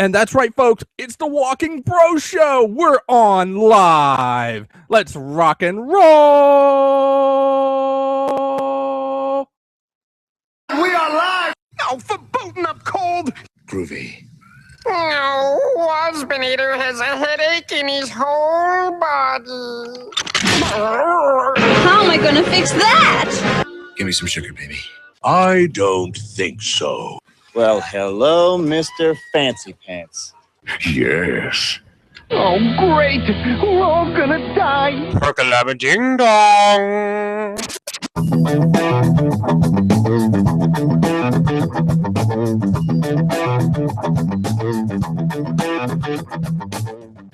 And that's right, folks. It's the Walking Bro Show. We're on live. Let's rock and roll. We are live. Oh, for booting up cold. Groovy. No, Husband Eater has a headache in his whole body. How am I gonna fix that? Give me some sugar, baby. I don't think so. Well, hello, Mr. Fancy Pants. Yes. Oh, great. We're all gonna die. Perkalabba ding dong.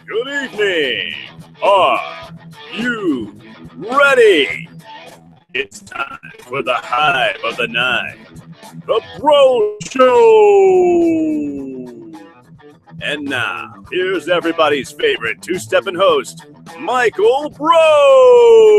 Good evening. Are you ready? It's time for the hive of the night, the Breaux Show. And now, here's everybody's favorite two-stepping host, Michael Breaux.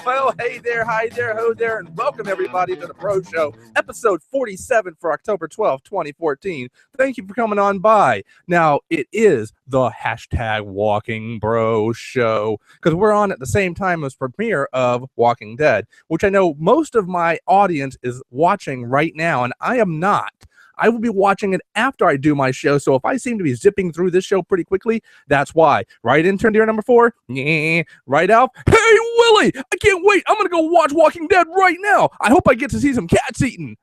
Well, hey there, hi there, ho there, and welcome everybody to the Breaux Show, episode 47 for October 12th, 2014. Thank you for coming on by. Now, it is the hashtag Walking Bro Show, because we're on at the same time as premiere of Walking Dead, which I know most of my audience is watching right now, and I am not. I will be watching it after I do my show, so if I seem to be zipping through this show pretty quickly, that's why. Right, intern dear number 4? Yeah. Right, Alf? Hey, Willie! I can't wait! I'm gonna go watch Walking Dead right now! I hope I get to see some cats eating!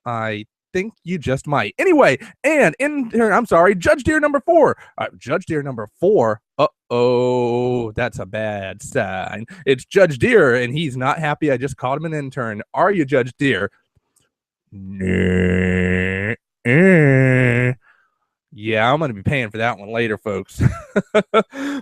I think you just might. Anyway, and intern, I'm sorry, Judge dear number 4. Judge dear number 4? Uh-oh, that's a bad sign. It's Judge Deer, and he's not happy I just called him an intern. Are you, Judge Deer? Yeah, I'm going to be paying for that one later, folks.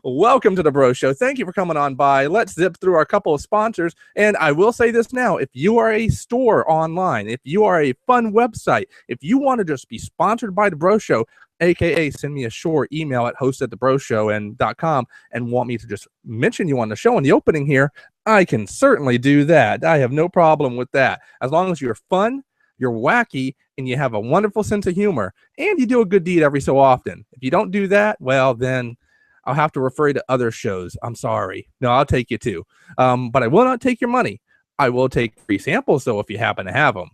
Welcome to the Bro Show. Thank you for coming on by. Let's zip through our couple of sponsors. And I will say this now, if you are a store online, if you are a fun website, if you want to just be sponsored by the Bro Show, aka send me a short email at host@thebroshow.com and want me to just mention you on the show in the opening here, I can certainly do that. I have no problem with that. As long as you're fun, you're wacky, and you have a wonderful sense of humor, and you do a good deed every so often. If you don't do that, well, then I'll have to refer you to other shows. I'm sorry. No, I'll take you too. But I will not take your money. I will take free samples, though, if you happen to have them.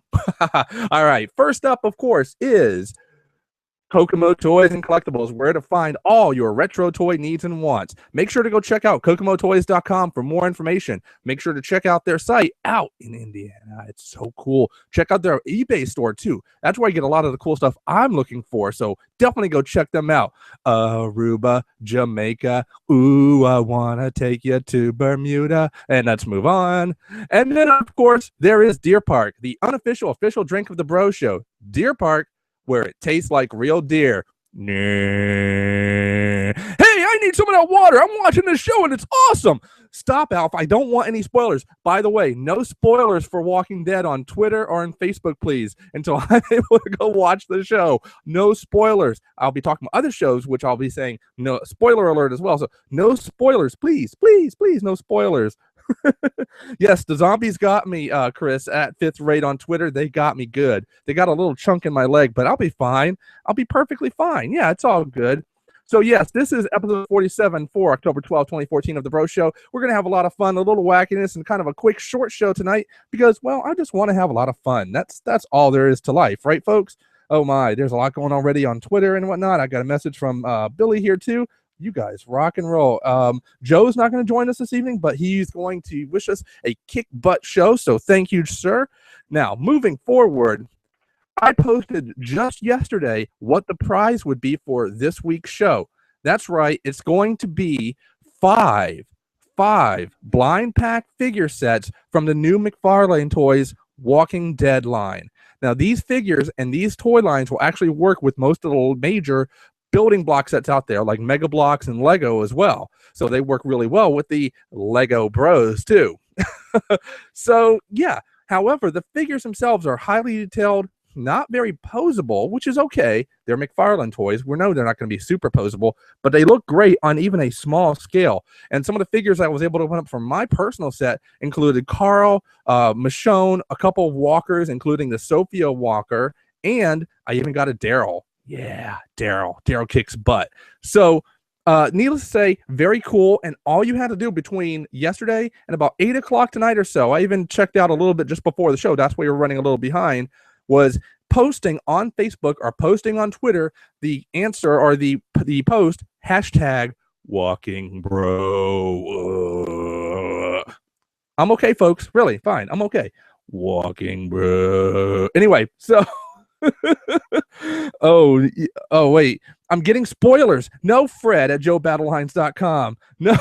All right. First up, of course, is Kokomo Toys and Collectibles, where to find all your retro toy needs and wants. Make sure to go check out kokomotoys.com for more information. Make sure to check out their site out in Indiana. It's so cool. Check out their eBay store, too. That's where I get a lot of the cool stuff I'm looking for, so definitely go check them out. Aruba, Jamaica, ooh, I want to take you to Bermuda, and let's move on. And then, of course, there is Deer Park, the unofficial official drink of the Bro Show. Deer Park, where it tastes like real deer. Hey, I need some of that water. I'm watching this show and it's awesome. Stop, Alf. I don't want any spoilers. By the way, no spoilers for Walking Dead on Twitter or on Facebook, please, until I'm able to go watch the show. No spoilers. I'll be talking about other shows, which I'll be saying no spoiler alert as well. So no spoilers, please, please, please, no spoilers. Yes, the zombies got me, Chris, at Fifth Rate on Twitter. They got me good. They got a little chunk in my leg, but I'll be fine. I'll be perfectly fine. Yeah, it's all good. So, yes, this is episode 47 for October 12, 2014 of The Bro Show. We're going to have a lot of fun, a little wackiness, and kind of a quick, short show tonight because, well, I just want to have a lot of fun. That's all there is to life, right, folks? Oh, my, there's a lot going on already on Twitter and whatnot. I got a message from Billy here, too. You guys rock and roll. Joe's not going to join us this evening, but he's going to wish us a kick butt show. So thank you, sir. Now, moving forward, I posted just yesterday what the prize would be for this week's show. That's right. It's going to be five blind pack figure sets from the new McFarlane Toys Walking Dead line. Now, these figures and these toy lines will actually work with most of the major building block sets out there, like Mega Bloks and Lego as well. So they work really well with the Lego Bros too. So yeah, however, the figures themselves are highly detailed, not very posable, which is okay. They're McFarlane Toys. We know they're not going to be super posable, but they look great on even a small scale. And some of the figures I was able to put up from my personal set included Carl, Michonne, a couple of walkers, including the Sophia Walker, And I even got a Daryl. Yeah, Daryl. Daryl kicks butt. So needless to say, very cool. And all you had to do between yesterday and about 8 o'clock tonight or so, I even checked out a little bit just before the show. That's why we were running a little behind, was posting on Facebook or posting on Twitter the answer or the post hashtag walking bro. I'm okay, folks. Really fine. I'm okay. Walking bro. Anyway, so oh wait, I'm getting spoilers. No, Fred at joebattlehines.com. No.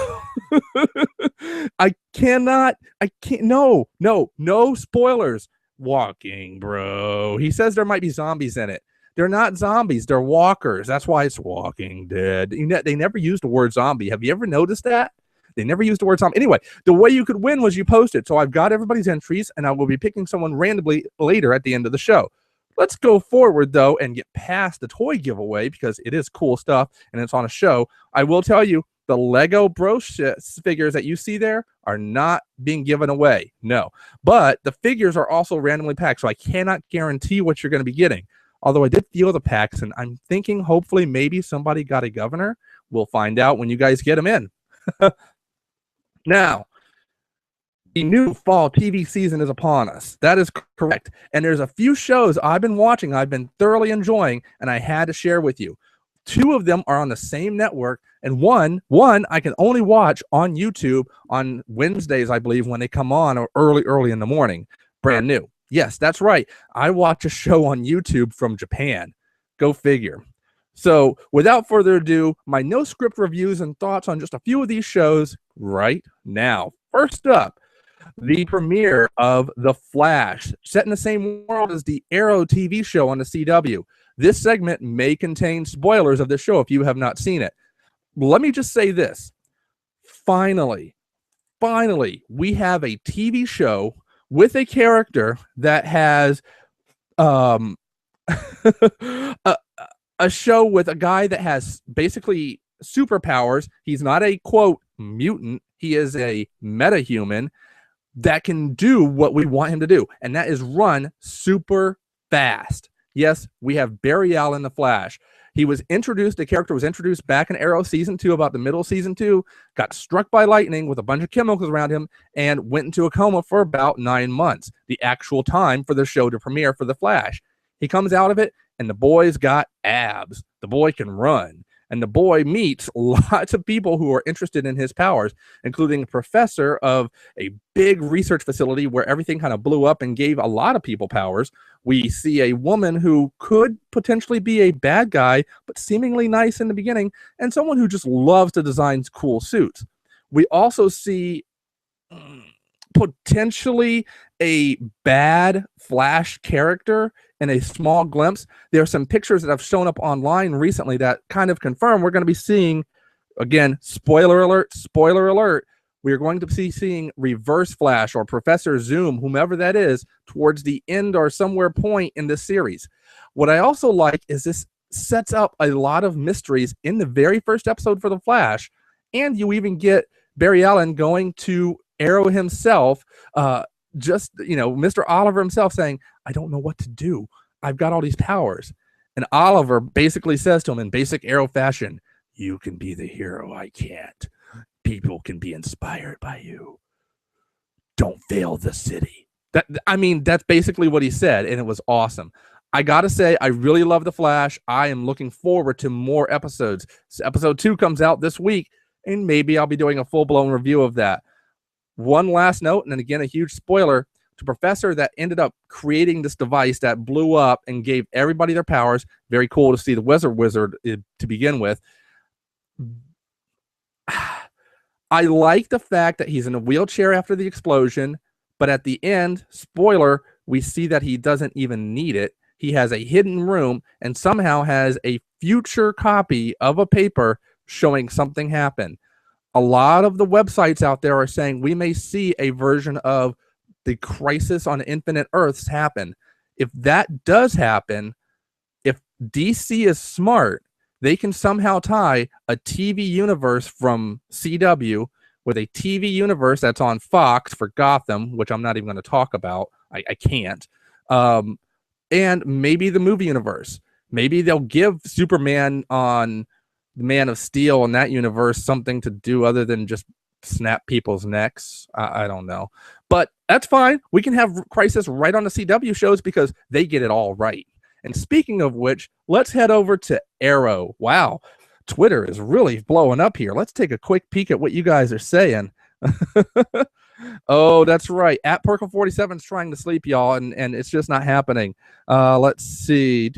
I can't. No spoilers. Walking bro. He says there might be zombies in it. They're not zombies. They're walkers. That's why it's Walking Dead. They never used the word zombie. Have you ever noticed that? They never used the word zombie. Anyway, the way you could win was you post it. So I've got everybody's entries, and I will be picking someone randomly later at the end of the show. Let's go forward, though, and get past the toy giveaway because it is cool stuff, and it's on a show. I will tell you, the Lego Breaux figures that you see there are not being given away. No. But the figures are also randomly packed, so I cannot guarantee what you're going to be getting. Although I did feel the packs, and I'm thinking hopefully maybe somebody got a governor. We'll find out when you guys get them in. Now, the new fall TV season is upon us. That is correct. And there's a few shows I've been watching, I've been thoroughly enjoying, and I had to share with you. 2 of them are on the same network, and one I can only watch on YouTube on Wednesdays, I believe, when they come on, or early in the morning. Brand new. Yes, that's right. I watch a show on YouTube from Japan. Go figure. So without further ado, my no script reviews and thoughts on just a few of these shows right now. First up, the premiere of The Flash, set in the same world as the Arrow TV show on the CW. This segment may contain spoilers of the show if you have not seen it. Let me just say this. Finally, we have a TV show with a character that has a show with a guy that has basically superpowers. He's not a, quote, mutant. He is a metahuman that can do what we want him to do, and that is run super fast. Yes, we have Barry Allen, the Flash. The character was introduced back in Arrow Season 2, about the middle of Season 2, got struck by lightning with a bunch of chemicals around him, and went into a coma for about 9 months, the actual time for the show to premiere for The Flash. He comes out of it, and the boy's got abs. The boy can run. And the boy meets lots of people who are interested in his powers, including a professor of a big research facility where everything kind of blew up and gave a lot of people powers. We see a woman who could potentially be a bad guy, but seemingly nice in the beginning, and someone who just loves to design cool suits. We also see potentially a bad Flash character in a small glimpse. There are some pictures that have shown up online recently that kind of confirm we're going to be seeing, again, spoiler alert, we are going to be seeing Reverse Flash or Professor Zoom, whomever that is, towards the end or somewhere point in this series. What I also like is this sets up a lot of mysteries in the very first episode for The Flash, and you even get Barry Allen going to Arrow himself, Mr. Oliver himself saying, I don't know what to do. I've got all these powers. And Oliver basically says to him in basic Arrow fashion, you can be the hero I can't. People can be inspired by you. Don't fail the city. That's basically what he said, and it was awesome. I gotta say, I really love The Flash. I am looking forward to more episodes. Episode 2 comes out this week, and maybe I'll be doing a full-blown review of that. One last note, and again, a huge spoiler, the professor that ended up creating this device that blew up and gave everybody their powers. Very cool to see the wizard to begin with. I like the fact that he's in a wheelchair after the explosion, but at the end, spoiler, we see that he doesn't even need it. He has a hidden room and somehow has a future copy of a paper showing something happened. A lot of the websites out there are saying we may see a version of the Crisis on Infinite Earths happen. If that does happen, if DC is smart, they can somehow tie a TV universe from CW with a TV universe that's on Fox for Gotham, which I'm not even going to talk about. I can't. and maybe the movie universe. Maybe they'll give Superman on Man of Steel in that universe something to do other than just snap people's necks. I don't know, but that's fine. We can have Crisis right on the CW shows because they get it all right. And speaking of which, let's head over to Arrow. Wow, Twitter is really blowing up here. Let's take a quick peek at what you guys are saying. Oh, that's right. At Perkle47 is trying to sleep, y'all, and it's just not happening. Let's see.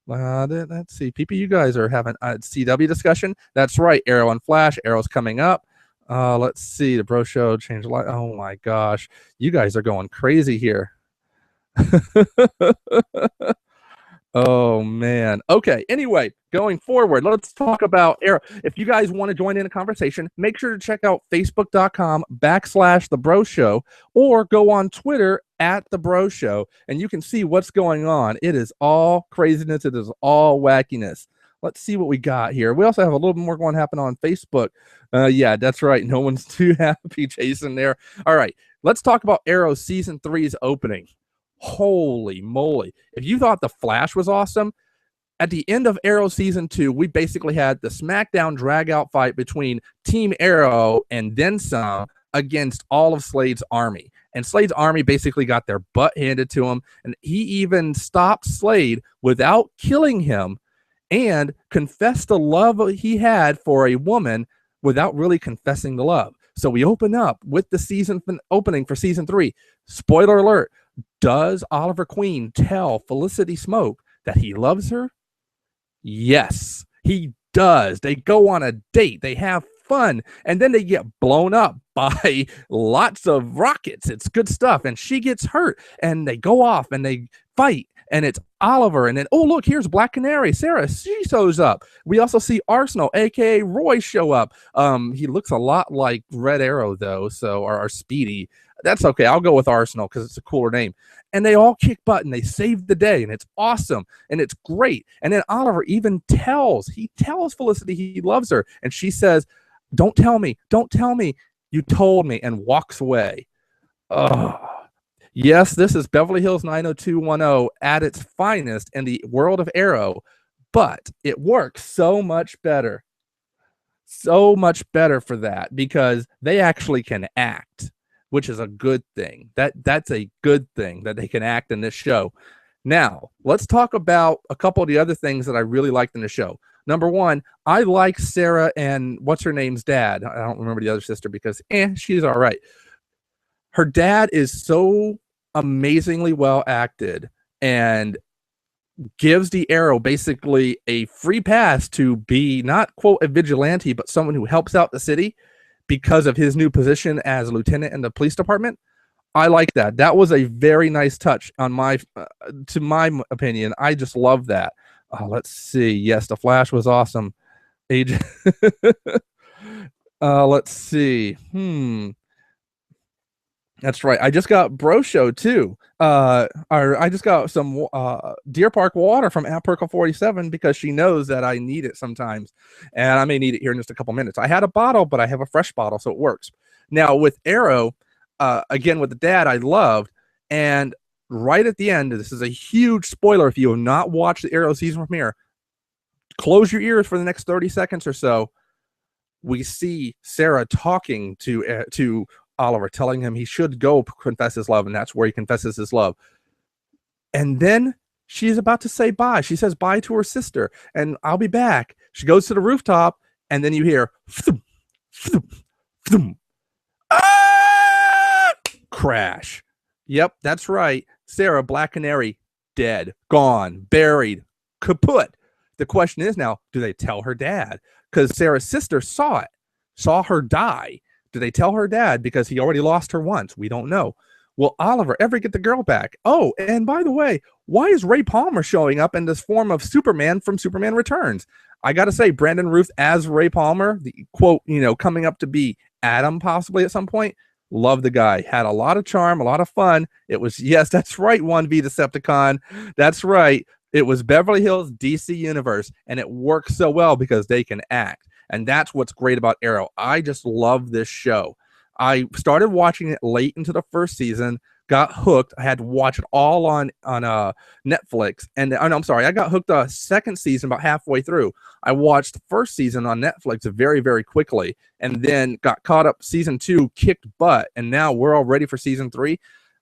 Let's see. People, you guys are having a CW discussion. That's right. Arrow and Flash. Arrow's coming up. Let's see. The Breaux Show changed a lot. Oh my gosh, you guys are going crazy here. Oh man. Okay. Anyway, going forward, let's talk about Arrow. If you guys want to join in a conversation, make sure to check out facebook.com/The Breaux Show or go on Twitter at The Breaux Show, and you can see what's going on. It is all craziness. It is all wackiness. Let's see what we got here. We also have a little bit more going to happen on Facebook. Yeah, that's right. No one's too happy, Jason, there. All right. Let's talk about Arrow Season 3's opening. Holy moly. If you thought The Flash was awesome, at the end of Arrow Season 2, we basically had the SmackDown drag-out fight between Team Arrow and then some against all of Slade's army. And Slade's army basically got their butt handed to him, and he even stopped Slade without killing him and confessed the love he had for a woman without really confessing the love. So we open up with the season opening for Season 3. Spoiler alert. Does Oliver Queen tell Felicity Smoke that he loves her? Yes, he does. They go on a date. They have fun. And then they get blown up by lots of rockets. It's good stuff. And she gets hurt. And they go off and they fight. And it's Oliver. And then, oh, look, here's Black Canary. Sarah, she shows up. We also see Arsenal, a.k.a. Roy, show up. He looks a lot like Red Arrow, though, so or Speedy. That's okay. I'll go with Arsenal because it's a cooler name. And they all kick butt and they save the day, and it's awesome and it's great. And then Oliver even tells Felicity he loves her, and she says, don't tell me you told me, and walks away. Yes, this is Beverly Hills 90210 at its finest in the world of Arrow, but it works so much better for that because they actually can act, which is a good thing. That's a good thing that they can act in this show. Now, let's talk about a couple of the other things that I really liked in the show. Number one, I like Sarah and what's her name's dad. I don't remember the other sister because she's all right. Her dad is so amazingly well acted and gives the Arrow basically a free pass to be not, quote, a vigilante, but someone who helps out the city because of his new position as lieutenant in the police department. I like that. That was a very nice touch on to my opinion. I just love that. Let's see. Yes, the Flash was awesome. Let's see. That's right. I just got Breaux Show too. I just got some Deer Park water from Perkle47 because she knows that I need it sometimes, and I may need it here in just a couple minutes. I had a bottle, but I have a fresh bottle, so it works. Now with Arrow, again with the dad, I loved, and right at the end, this is a huge spoiler if you have not watched the Arrow season premiere. Close your ears for the next 30 seconds or so. We see Sarah talking to Oliver, telling him he should go confess his love, and that's where he confesses his love. And then she's about to say bye. She says bye to her sister, and I'll be back. She goes to the rooftop, and then you hear thump, thump, thump. Crash. Yep, that's right. Sarah, Black Canary, dead, gone, buried, kaput. The question is now, do they tell her dad? Because Sarah's sister saw her die. Do they tell her dad because he already lost her once? We don't know. Will Oliver ever get the girl back? Oh, and by the way, why is Ray Palmer showing up in this form of Superman from Superman Returns? I got to say, Brandon Ruth as Ray Palmer, the quote, coming up to be Adam possibly at some point. Love the guy. Had a lot of charm, a lot of fun. It was, yes, that's right, 1V Decepticon. That's right. It was Beverly Hills DC Universe, and it works so well because they can act. And that's what's great about Arrow. I just love this show. I started watching it late into the first season, got hooked. I had to watch it all on Netflix. And no, I'm sorry, I got hooked second season about halfway through. I watched the first season on Netflix very, very quickly, and then got caught up. Season 2 kicked butt, and now we're all ready for season 3.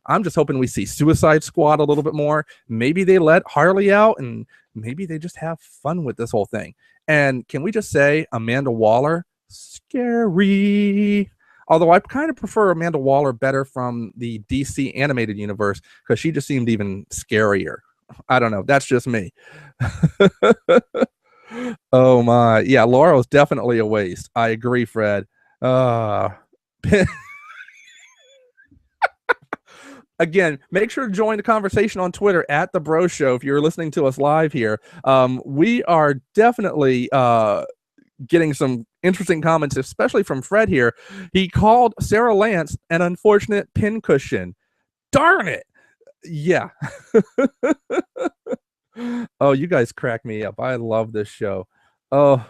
I'm just hoping we see Suicide Squad a little bit more. Maybe they let Harley out, and maybe they just have fun with this whole thing. And can we just say Amanda Waller? Scary. Although I kind of prefer Amanda Waller better from the DC animated universe because she just seemed even scarier. I don't know. That's just me. Oh, my. Yeah, Laurel's definitely a waste. I agree, Fred. Again, make sure to join the conversation on Twitter at The Breaux Show if you're listening to us live here. We are definitely getting some interesting comments, especially from Fred here. He called Sarah Lance an unfortunate pincushion. Darn it. Yeah. Oh, you guys crack me up. I love this show. Oh,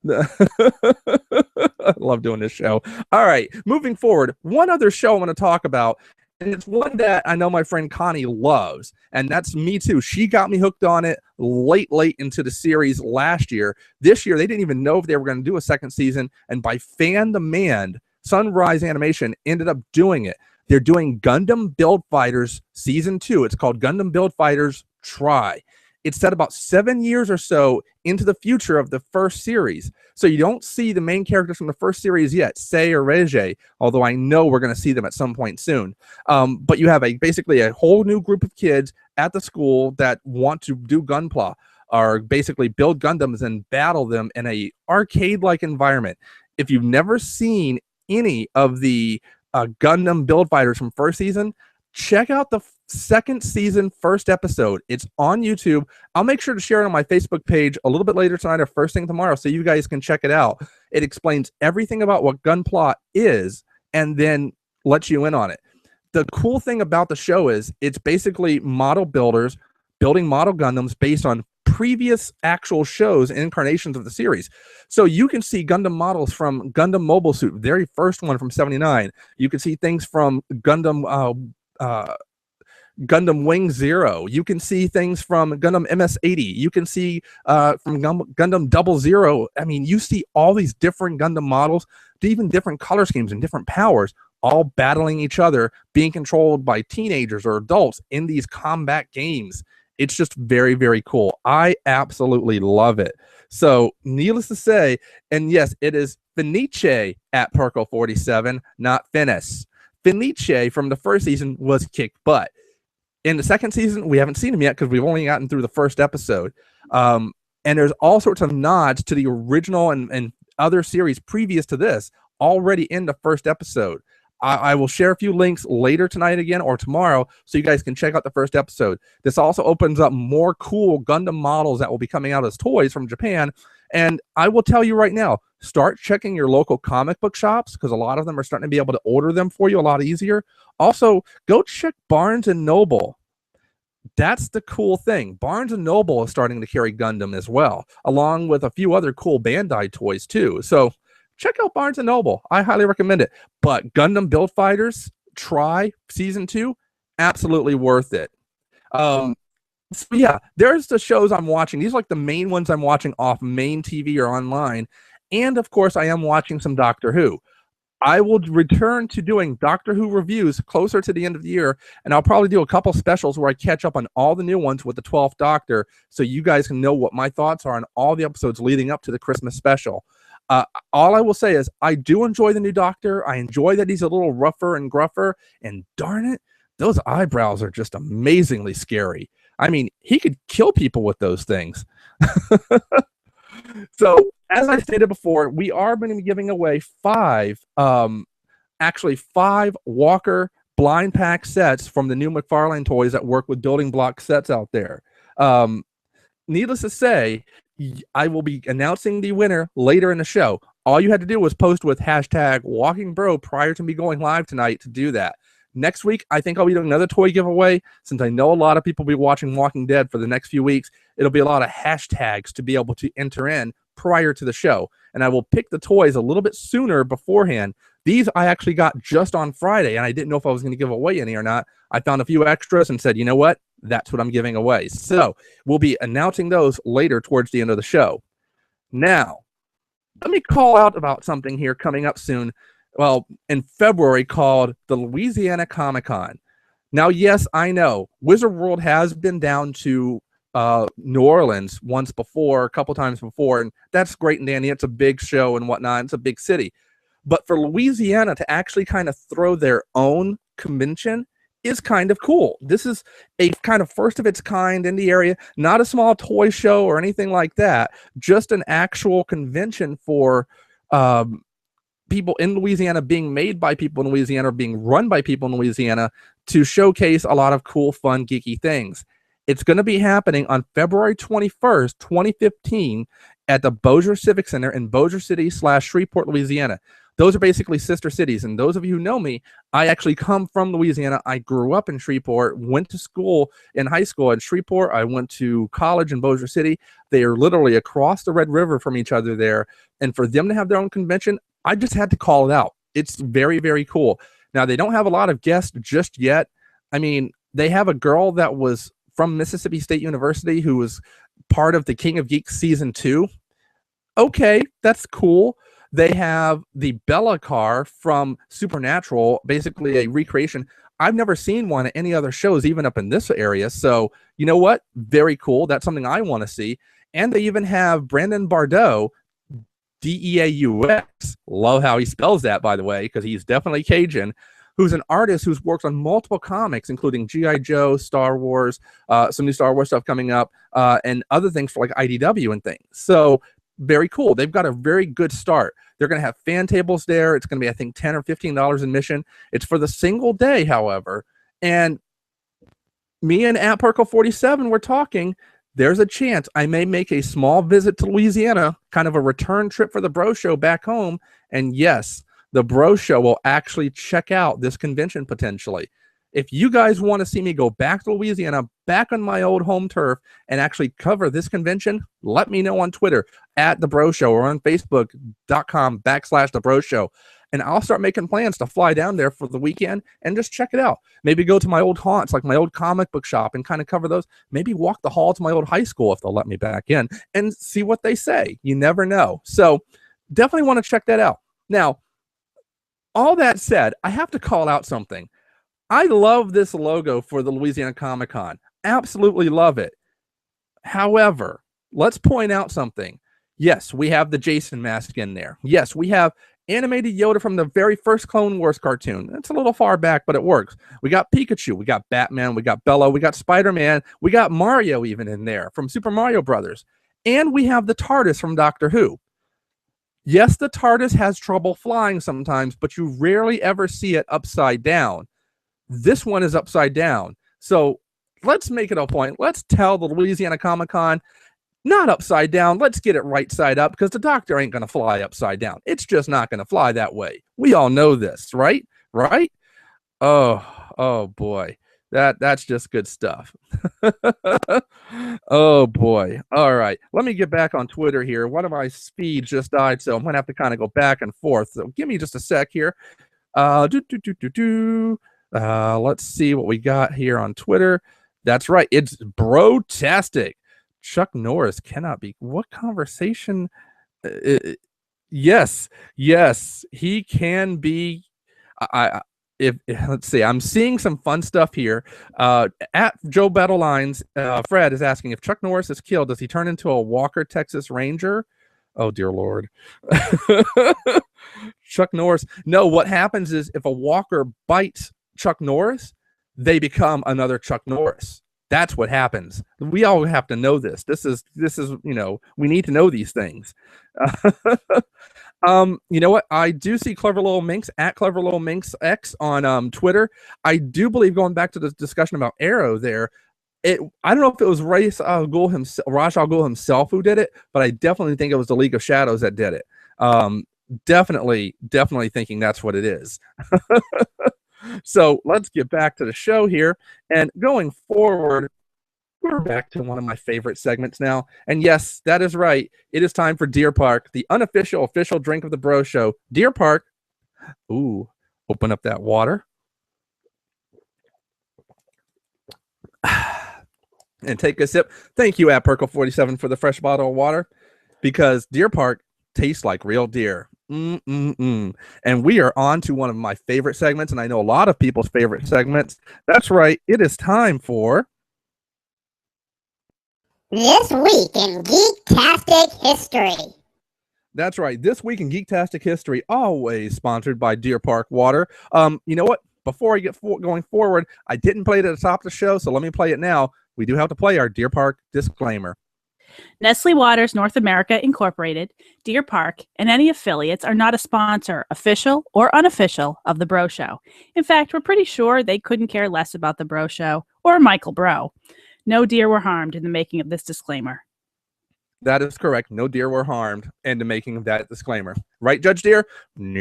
I love doing this show. All right, moving forward, one other show I want to talk about, and it's one that I know my friend Connie loves, and that's me too. She got me hooked on it late into the series last year. This year, they didn't even know if they were going to do a second season, and by fan demand, Sunrise Animation ended up doing it. They're doing Gundam Build Fighters Season 2. It's called Gundam Build Fighters Try. It's set about 7 years or so into the future of the first series. So you don't see the main characters from the first series yet, Sei or Reiji, although I know we're going to see them at some point soon. But you have basically a whole new group of kids at the school that want to do Gunpla, or basically build Gundams and battle them in a arcade-like environment. If you've never seen any of the Gundam Build Fighters from first season, check out the second season first episode. It's on YouTube. I'll make sure to share it on my Facebook page a little bit later tonight or first thing tomorrow so you guys can check it out. It explains everything about what Gunpla is and then lets you in on it. The cool thing about the show is it's basically model builders building model Gundams based on previous actual shows and incarnations of the series. So you can see Gundam models from Gundam Mobile Suit, very first one from 79. You can see things from Gundam Wing Zero. You can see things from Gundam MS-80. You can see from Gundam 00. I mean, you see all these different Gundam models, even different color schemes and different powers, all battling each other, being controlled by teenagers or adults in these combat games. It's just very, very cool. I absolutely love it. So, needless to say, and yes, it is Fenice at Perko47, not Finis. Fenice from the first season was kick butt. In the second season, we haven't seen him yet because we've only gotten through the first episode. And there's all sorts of nods to the original and other series previous to this already in the first episode. I will share a few links later tonight again or tomorrow so you guys can check out the first episode. This also opens up more cool Gundam models that will be coming out as toys from Japan. And I will tell you right now, start checking your local comic book shops because a lot of them are starting to be able to order them for you a lot easier. Also, go check Barnes & Noble. That's the cool thing. Barnes & Noble is starting to carry Gundam as well, along with a few other cool Bandai toys too. So check out Barnes & Noble. I highly recommend it. But Gundam Build Fighters, Try Season 2, absolutely worth it. So yeah, there's the shows I'm watching. These are like the main ones I'm watching off main TV or online. And of course, I am watching some Doctor Who. I will return to doing Doctor Who reviews closer to the end of the year, and I'll probably do a couple specials where I catch up on all the new ones with the 12th Doctor so you guys can know what my thoughts are on all the episodes leading up to the Christmas special. All I will say is I do enjoy the new Doctor. I enjoy that he's a little rougher and gruffer, and darn it, those eyebrows are just amazingly scary. I mean, he could kill people with those things. So, as I stated before, we are going to be giving away five Walker blind pack sets from the new McFarlane Toys that work with building block sets out there. Needless to say, I will be announcing the winner later in the show. All you had to do was post with hashtag WalkingBro prior to me going live tonight to do that. Next week, I think I'll be doing another toy giveaway. Since I know a lot of people will be watching Walking Dead for the next few weeks, it'll be a lot of hashtags to be able to enter in prior to the show. And I will pick the toys a little bit sooner beforehand These I actually got just on Friday, and I didn't know if I was going to give away any or not. I found a few extras and said, you know what? That's what I'm giving away. So we'll be announcing those later towards the end of the show. Now, let me call out about something here coming up soon. Well, in February, called the Louisiana Comic-Con. Now, yes, I know Wizard World has been down to New Orleans once before, a couple times before, and that's great and dandy. It's a big show and whatnot. It's a big city. But for Louisiana to actually kind of throw their own convention is kind of cool. This is a kind of first of its kind in the area, not a small toy show or anything like that, just an actual convention for people in Louisiana, being made by people in Louisiana, or being run by people in Louisiana, to showcase a lot of cool, fun, geeky things. It's going to be happening on February 21st, 2015 at the Bossier Civic Center in Bossier City / Shreveport, Louisiana. Those are basically sister cities. And those of you who know me, I actually come from Louisiana. I grew up in Shreveport, went to school in high school in Shreveport. I went to college in Bossier City. They are literally across the Red River from each other there. And for them to have their own convention, I just had to call it out. It's very, very cool. Now, they don't have a lot of guests just yet. I mean, they have a girl that was from Mississippi State University who was part of the King of Geeks Season 2. Okay, that's cool. They have the Bella car from Supernatural, basically a recreation. I've never seen one at any other shows, even up in this area. So, you know what? Very cool. That's something I want to see. And they even have Brandon Bardot, Deaux. Love how he spells that, by the way, because he's definitely Cajun, who's an artist who's worked on multiple comics, including G.I. Joe, Star Wars, some new Star Wars stuff coming up, and other things for like IDW and things. So very cool. They've got a very good start. They're going to have fan tables there. It's going to be, I think, $10 or $15 admission. It's for the single day, however. And me and at Perkle 47 were talking. There's a chance I may make a small visit to Louisiana, kind of a return trip for the Breaux Show back home. And yes, the Breaux Show will actually check out this convention potentially. If you guys want to see me go back to Louisiana, back on my old home turf, and actually cover this convention, let me know on Twitter at The Breaux Show or on Facebook.com/The Breaux Show. And I'll start making plans to fly down there for the weekend and just check it out. Maybe go to my old haunts, like my old comic book shop, and kind of cover those. Maybe walk the hall to my old high school if they'll let me back in and see what they say. You never know. So definitely want to check that out. Now, all that said, I have to call out something. I love this logo for the Louisiana Comic-Con. Absolutely love it. However, let's point out something. Yes, we have the Jason mask in there. Yes, we have animated Yoda from the very first Clone Wars cartoon. It's a little far back, but it works. We got Pikachu. We got Batman. We got Bella. We got Spider-Man. We got Mario even in there from Super Mario Brothers. And we have the TARDIS from Doctor Who. Yes, the TARDIS has trouble flying sometimes, but you rarely ever see it upside down. This one is upside down. So let's make it a point. Let's tell the Louisiana Comic-Con, not upside down. Let's get it right side up, because the Doctor ain't going to fly upside down. It's just not going to fly that way. We all know this, right? Right? Oh boy. That's just good stuff. Oh boy. All right. Let me get back on Twitter here. One of my speeds just died, so I'm going to have to kind of go back and forth. So give me just a sec here. Let's see what we got here on Twitter. That's right. It's Bro-tastic. Chuck Norris cannot be. What conversation? Yes, he can be. Let's see, I'm seeing some fun stuff here. At Joe Battle Lines, Fred is asking, if Chuck Norris is killed, does he turn into a Walker Texas Ranger? Oh dear Lord. Chuck Norris. No, what happens is if a Walker bites Chuck Norris, they become another Chuck Norris. That's what happens. We all have to know this. This is, you know, we need to know these things. You know what? I do see Clever Little Minx at Clever Little Minx X on Twitter. I do believe, going back to the discussion about Arrow there, I don't know if it was Ra's al Ghul himself who did it, but I definitely think it was the League of Shadows that did it. Definitely thinking that's what it is. So let's get back to the show here. And going forward, we're back to one of my favorite segments now. And yes, that is right. It is time for Deer Park, the official drink of the Breaux Show. Deer Park, Ooh, open up that water. And take a sip. Thank you, at Perkle47, for the fresh bottle of water, because Deer Park tastes like real deer. And we are on to one of my favorite segments, and I know a lot of people's favorite segments. That's right. It is time for This Week in Geektastic History. That's right. This Week in Geektastic History, always sponsored by Deer Park Water. You know what? Before I get going forward, I didn't play it at the top of the show, so let me play it now. We do have to play our Deer Park disclaimer. Nestle Waters North America Incorporated, Deer Park, and any affiliates are not a sponsor, official or unofficial, of the Breaux Show. In fact, we're pretty sure they couldn't care less about the Breaux Show or Michael Breaux. No deer were harmed in the making of this disclaimer. That is correct. No deer were harmed in the making of that disclaimer. Right, Judge Deer? Nah.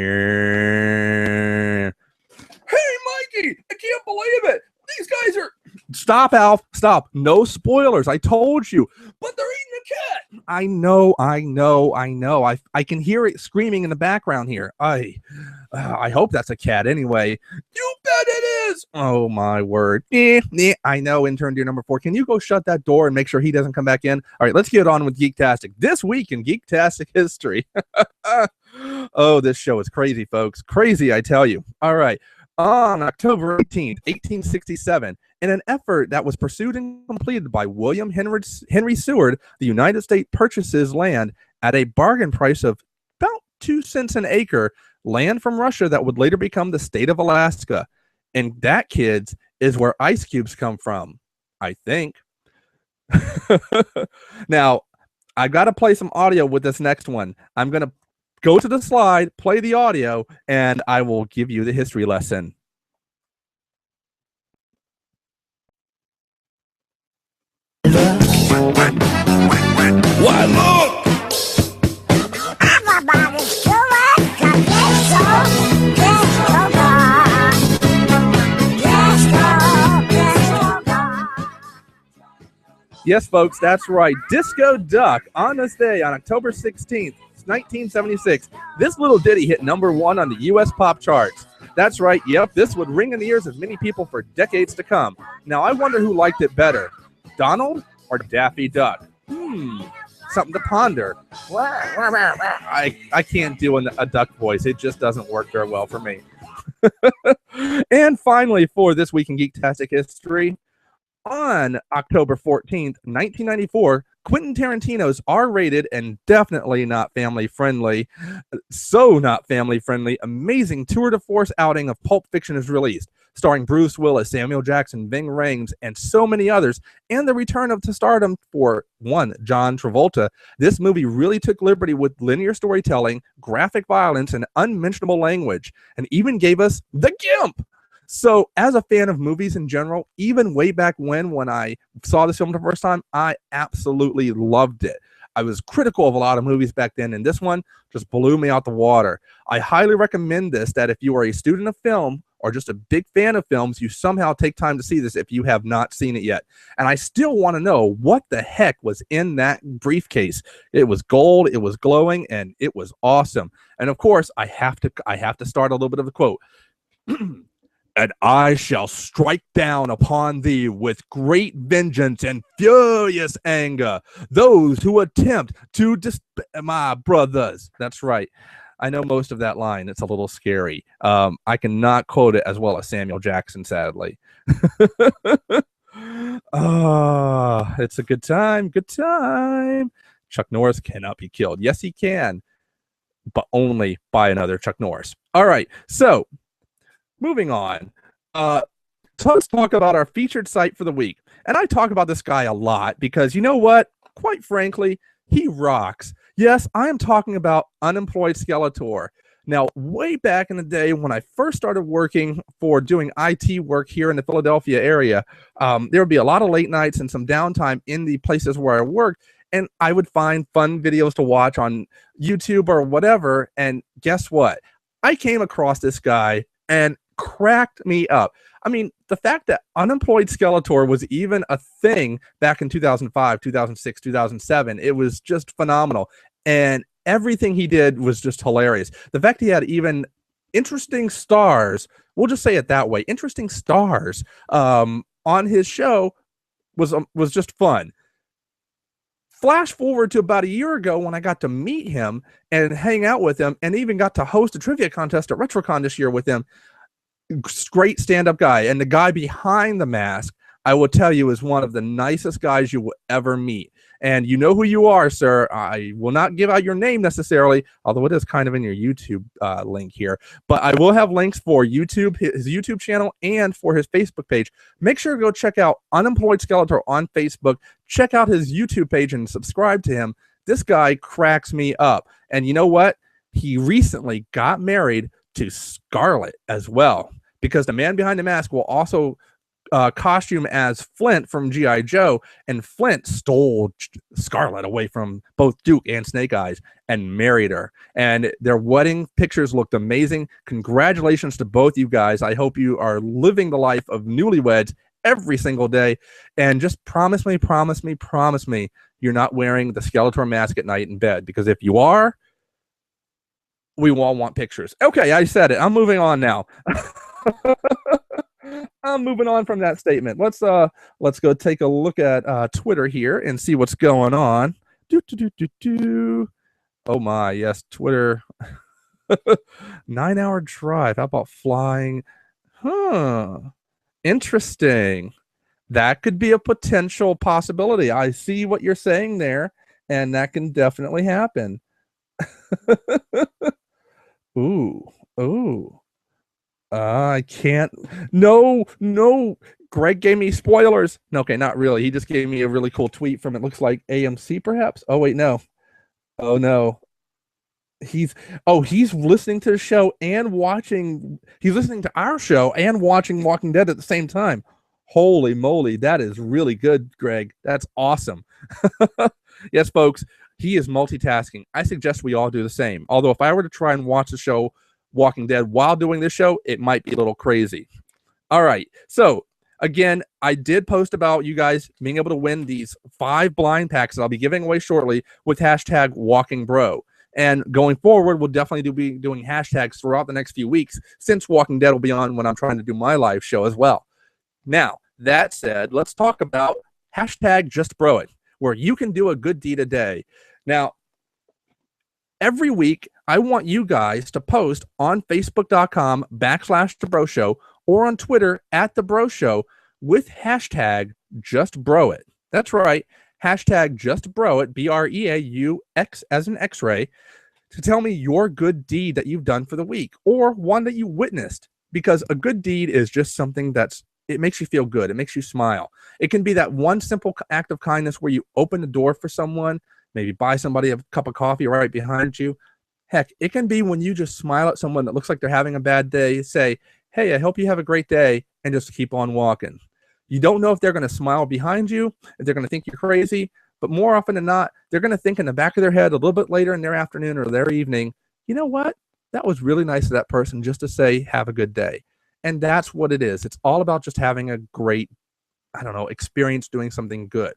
Hey, Mikey, I can't believe it. These guys are... Stop, Alf. Stop. No spoilers. I told you. But they're eating a cat. I know. I can hear it screaming in the background here. I hope that's a cat anyway. You bet it is. Oh, my word. I know, intern deer number 4. Can you go shut that door and make sure he doesn't come back in? All right, let's get on with Geektastic. This Week in Geektastic History. Oh, this show is crazy, folks. Crazy, I tell you. All right. On October 18th, 1867, in an effort that was pursued and completed by William Henry Seward, the United States purchases land at a bargain price of about 2 cents an acre, land from Russia that would later become the state of Alaska. And that, kids, is where ice cubes come from, I think. Now, I've got to play some audio with this next one. I'm going to go to the slide, play the audio, and I will give you the history lesson. Why, look! Everybody's doing Yes, folks, that's right. Disco Duck, on this day, on October 16th, 1976, this little ditty hit #1 on the U.S. pop charts. That's right. Yep, this would ring in the ears of many people for decades to come. Now, I wonder who liked it better, Donald or Daffy Duck? Something to ponder. I can't do a duck voice. It just doesn't work very well for me. And finally, for This Week in Geektastic History, on October 14th, 1994, Quentin Tarantino's R-rated and definitely not family-friendly, so not family-friendly, amazing tour de force outing of Pulp Fiction is released, starring Bruce Willis, Samuel Jackson, Ving Rhames, and so many others, and the return to stardom for one John Travolta. This movie really took liberty with linear storytelling, graphic violence, and unmentionable language, and even gave us the Gimp. So, as a fan of movies in general, even way back when I saw this film the first time, I absolutely loved it. I was critical of a lot of movies back then, and this one just blew me out the water. I highly recommend this, that if you are a student of film or just a big fan of films, you somehow take time to see this if you have not seen it yet. And I still want to know what the heck was in that briefcase. It was gold, it was glowing, and it was awesome. And of course, I have to start a little bit of a quote. And I shall strike down upon thee with great vengeance and furious anger those who attempt to my brothers. That's right. I know most of that line. It's a little scary. I cannot quote it as well as Samuel Jackson, sadly. It's a good time. Good time. Chuck Norris cannot be killed. Yes, he can, but only by another Chuck Norris. All right. So, moving on, so let's talk about our featured site for the week. And I talk about this guy a lot because, you know what? Quite frankly, he rocks. Yes, I am talking about Unemployed Skeletor. Now, way back in the day when I first started working for doing IT work here in the Philadelphia area, there would be a lot of late nights and some downtime in the places where I worked, and I would find fun videos to watch on YouTube or whatever, and guess what? I came across this guy and cracked me up. I mean, the fact that Unemployed Skeletor was even a thing back in 2005, 2006, 2007, it was just phenomenal. And everything he did was just hilarious. The fact he had even interesting stars. We'll just say it that way. Interesting stars on his show was just fun. Flash forward to about a year ago when I got to meet him and hang out with him, and even got to host a trivia contest at RetroCon this year with him. Great stand-up guy. And the guy behind the mask, I will tell you, is one of the nicest guys you will ever meet. And you know who you are, sir. I will not give out your name necessarily, although it is kind of in your YouTube link here. But I will have links for YouTube, his YouTube channel, and for his Facebook page. Make sure to go check out Unemployed Skeletor on Facebook. Check out his YouTube page and subscribe to him. This guy cracks me up. And you know what? He recently got married to Scarlett as well, because the man behind the mask will also costume as Flint from G.I. Joe, and Flint stole Scarlett away from both Duke and Snake Eyes and married her. And their wedding pictures looked amazing. Congratulations to both you guys. I hope you are living the life of newlyweds every single day. And just promise me you're not wearing the Skeletor mask at night in bed, because if you are, we all want pictures. Okay, I said it. I'm moving on now. I'm moving on from that statement. Let's go take a look at Twitter here and see what's going on. Oh my, yes, Twitter. 9-hour drive. How about flying? Interesting. That could be a potential possibility. I see what you're saying there, and that can definitely happen. Ooh. I can't. No. Greg gave me spoilers. No, okay, not really. He just gave me a really cool tweet from, it looks like AMC, perhaps. Oh wait, no. Oh no. He's listening to the show and watching. He's listening to our show and watching Walking Dead at the same time. Holy moly, that is really good, Greg. That's awesome. Yes, folks, he is multitasking. I suggest we all do the same. Although if I were to try and watch the show Walking Dead while doing this show, it might be a little crazy. All right. So again, I did post about you guys being able to win these 5 blind packs that I'll be giving away shortly with hashtag WalkingBro. And going forward, we'll definitely be doing hashtags throughout the next few weeks, since Walking Dead will be on when I'm trying to do my live show as well. Now, that said, let's talk about hashtag JustBroIt, where you can do a good deed a day. Now, every week, I want you guys to post on Facebook.com/The Breaux Show or on Twitter @The Breaux Show with hashtag JustBroIt. That's right, hashtag JustBroIt, BREAUX as in X-ray, to tell me your good deed that you've done for the week, or one that you witnessed. Because a good deed is just something it makes you feel good. It makes you smile. It can be that one simple act of kindness where you open the door for someone, maybe buy somebody a cup of coffee right behind you. Heck, it can be when you just smile at someone that looks like they're having a bad day, say, hey, I hope you have a great day, and just keep on walking. You don't know if they're going to smile behind you, if they're going to think you're crazy, but more often than not, they're going to think in the back of their head a little bit later in their afternoon or their evening, you know what? That was really nice of that person just to say, have a good day. And that's what it is. It's all about just having a great, experience doing something good.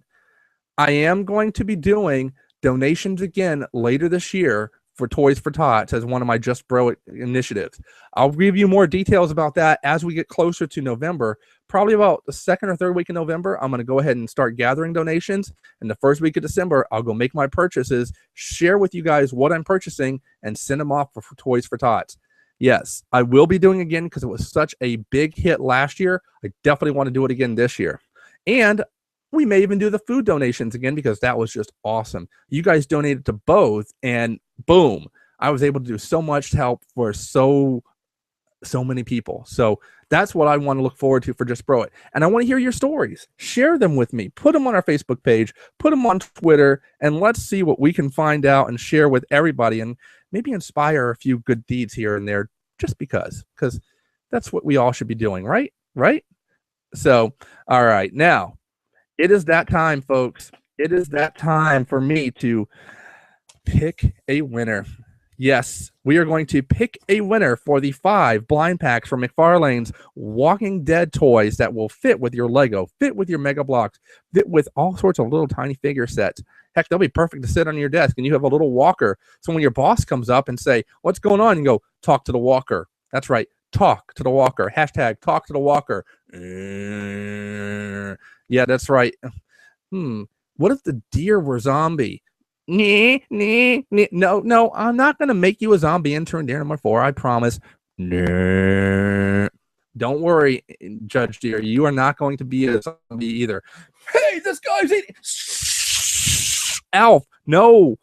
I am going to be doing donations again later this year for Toys for Tots as one of my Just Bro initiatives. I'll give you more details about that as we get closer to November. Probably about the 2nd or 3rd week in November, I'm going to go ahead and start gathering donations. And the 1st week of December, I'll go make my purchases, share with you guys what I'm purchasing, and send them off for Toys for Tots. Yes, I will be doing again because it was such a big hit last year. I definitely want to do it again this year. And we may even do the food donations again because that was just awesome. You guys donated to both, and boom, I was able to do so much to help for so many people. So that's what I want to look forward to for Just Bro It. And I want to hear your stories. Share them with me. Put them on our Facebook page. Put them on Twitter. And let's see what we can find out and share with everybody, and maybe inspire a few good deeds here and there just because that's what we all should be doing, right? Right? So, all right. Now, it is that time, folks. It is that time for me to pick a winner. Yes, we are going to pick a winner for the 5 blind packs from McFarlane's Walking Dead toys that will fit with your Lego, fit with your Mega Bloks, fit with all sorts of little tiny figure sets. Heck, they'll be perfect to sit on your desk, and you have a little walker. So when your boss comes up and say, what's going on? You go, talk to the walker. That's right. Talk to the walker. Hashtag talk to the walker. Yeah, that's right. What if the deer were zombie? No, I'm not going to make you a zombie intern deer number 4. I promise. Don't worry, Judge Deer. You are not going to be a zombie either. Hey, this guy's eating. Alf, no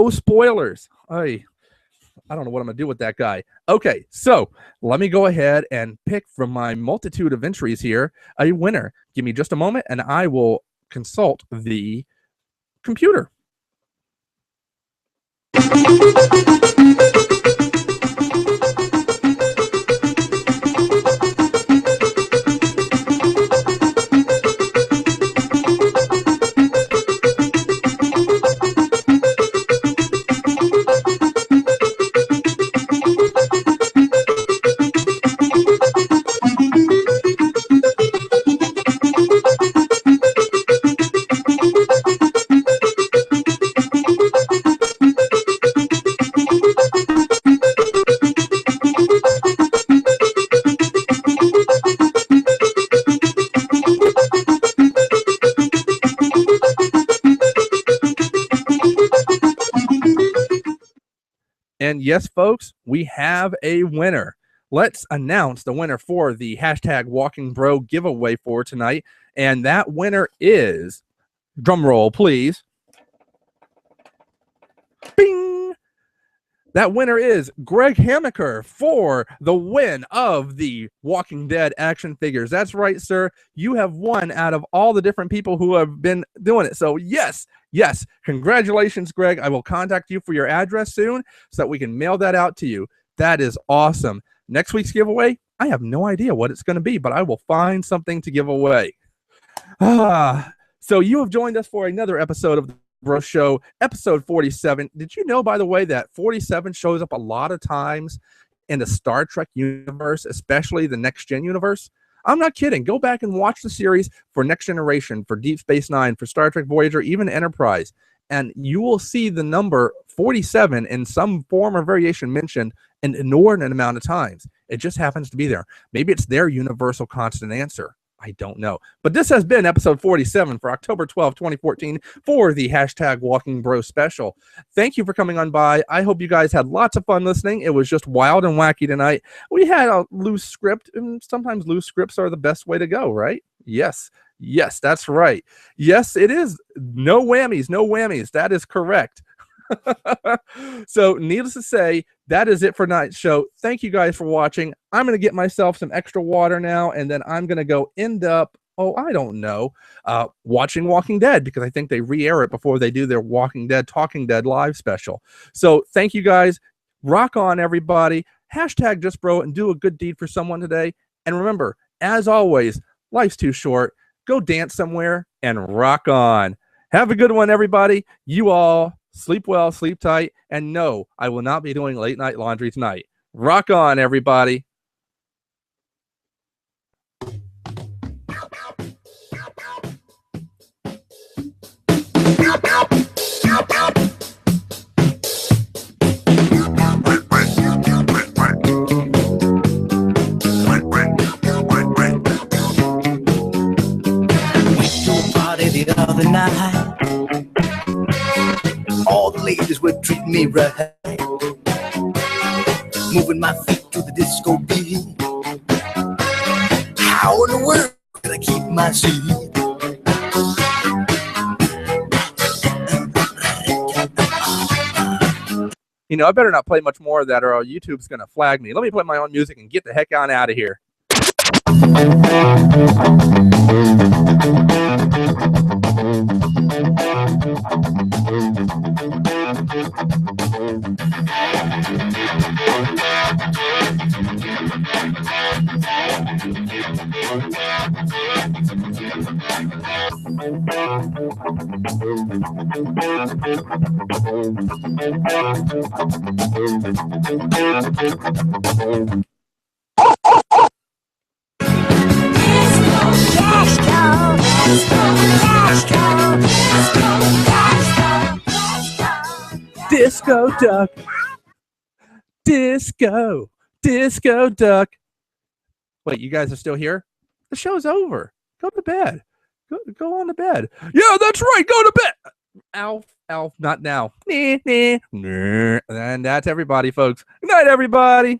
spoilers. I don't know what I'm going to do with that guy. Okay, so let me go ahead and pick from my multitude of entries here a winner. Give me just a moment, and I will consult the computer. And yes, folks, we have a winner. Let's announce the winner for the hashtag Walking Bro giveaway for tonight. And that winner is, drum roll, please. Bing! That winner is Greg Hamaker for the win of the Walking Dead action figures. That's right, sir. You have won out of all the different people who have been doing it. So yes, congratulations, Greg. I will contact you for your address soon so that we can mail that out to you. That is awesome. Next week's giveaway, I have no idea what it's going to be, but I will find something to give away. So you have joined us for another episode of the Breaux Show, episode 47. Did you know, by the way, that 47 shows up a lot of times in the Star Trek universe, especially the Next Gen universe? I'm not kidding. Go back and watch the series for Next Generation, for Deep Space Nine, for Star Trek Voyager, even Enterprise, and you will see the number 47 in some form or variation mentioned an inordinate amount of times. It just happens to be there. Maybe it's their universal constant answer. I don't know. But this has been episode 47 for October 12, 2014 for the hashtag Walking Bro special. Thank you for coming on by. I hope you guys had lots of fun listening. It was just wild and wacky tonight. We had a loose script, and sometimes loose scripts are the best way to go, right? Yes, that's right. Yes, it is. No whammies. That is correct. So needless to say, that is it for tonight's show. Thank you guys for watching. I'm going to get myself some extra water now, and then I'm going to go end up, watching Walking Dead, because I think they re-air it before they do their Walking Dead, Talking Dead live special. So thank you guys. Rock on, everybody. Hashtag Just Bro and do a good deed for someone today. And remember, as always, life's too short. Go dance somewhere and rock on. Have a good one, everybody. You all sleep well, sleep tight, and no, I will not be doing late night laundry tonight. Rock on, everybody. The other night, all the ladies were treating me right, moving my feet to the disco beat. How in the world could I keep my seat? You know, I better not play much more of that or YouTube's going to flag me. Let me play my own music and get the heck on out of here. Disco duck. Disco. Disco duck. Wait, you guys are still here? The show's over. Go to bed. Go on to bed. Yeah, that's right. Go to bed. Alf, not now. And that's everybody, folks. Good night, everybody.